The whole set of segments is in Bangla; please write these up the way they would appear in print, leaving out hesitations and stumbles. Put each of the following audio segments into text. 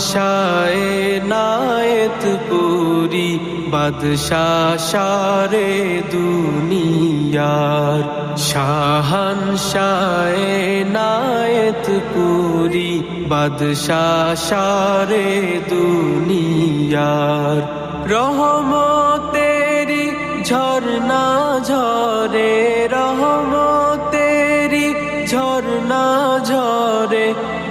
শায়ে নায়েত পুরি বাদশাহ সারে দুনিয়ার শাহানশায়ে নায়েত পুরি বাদশাহ সারে দুনিয়ার রহমতেরি ঝরনা ঝরে রহমতেরি ঝরনা ঝরে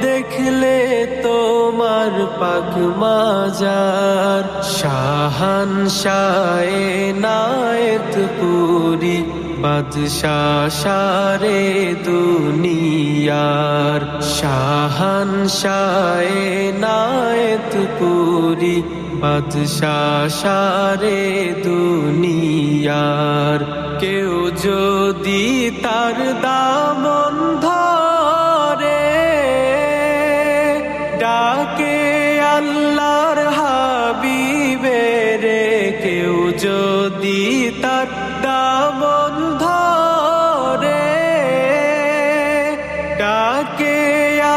দেখলে তোমার পাক মাজার শাহানশায়ে নায়েত পুরি বাদশাহ সারে দুনিয়ার শাহানশায়ে নায়েত পুরি বাদশাহ সারে দুনিয়ার কেউ যদি তার দামন ধরে ডাকে আল্লাহর হাবিবে রে কেউ যদি তার দামন ধরে ডাকে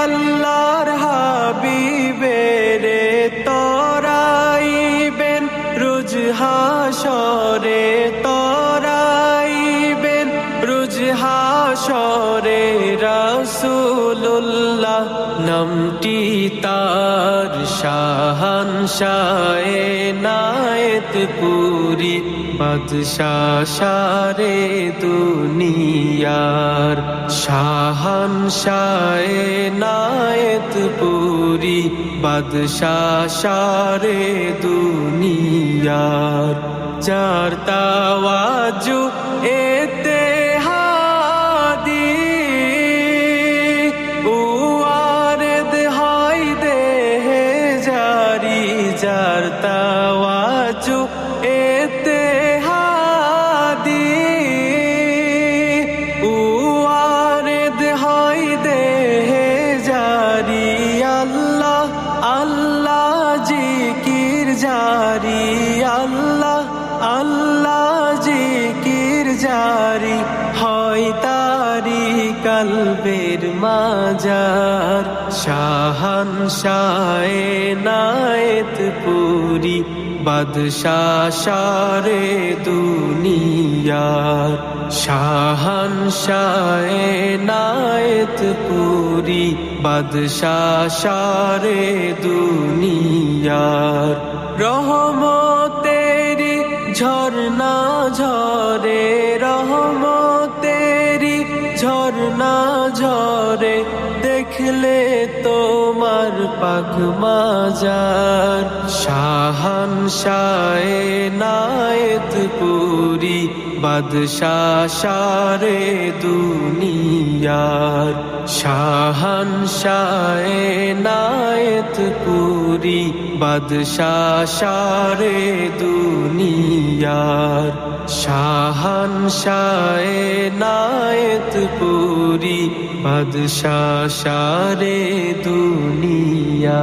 আল্লাহর হাবিবে রে তরাইবেন রোজ হাসরে তরাইবেন রোজ হাসরে রাসূলুল্লাহ নামটি তার শাহানশায়ে নায়েত পুরি বাদশাহ সারে দুনিয়ার শাহানশায়ে নায়েত পুরি বাদশাহ সারে দুনিয়ার যার তাওয়াজু এতে যার তাওয়াজু এতেহাদি উয়ারেদ হয় দেহে জারি আল্লাহ আল্লাহ জিকির জারি আল্লাহ আল্লাহ জিকির জারি হয় তারি কলবের মাজার শাহানশায়ে নায়েত পুরি বাদশাহ সারে দুনিয়ার শাহানশায়ে নায়েত পুরি বাদশাহ সারে দুনিয়ার রহমতেরি ঝরনা ঝরে রহমতেরি ঝরনা ঝরে দেখলে তোমার পাক মাজার শাহানশায়ে নায়েত পুরি বাদশাহ সারে দুনিয়ার শাহানশায়ে নায়েত পুরি বাদশাহ সারে দুনিয়ার শাহানশায়ে নায়েত পুরি বাদশাহ সারে দুনিয়ার।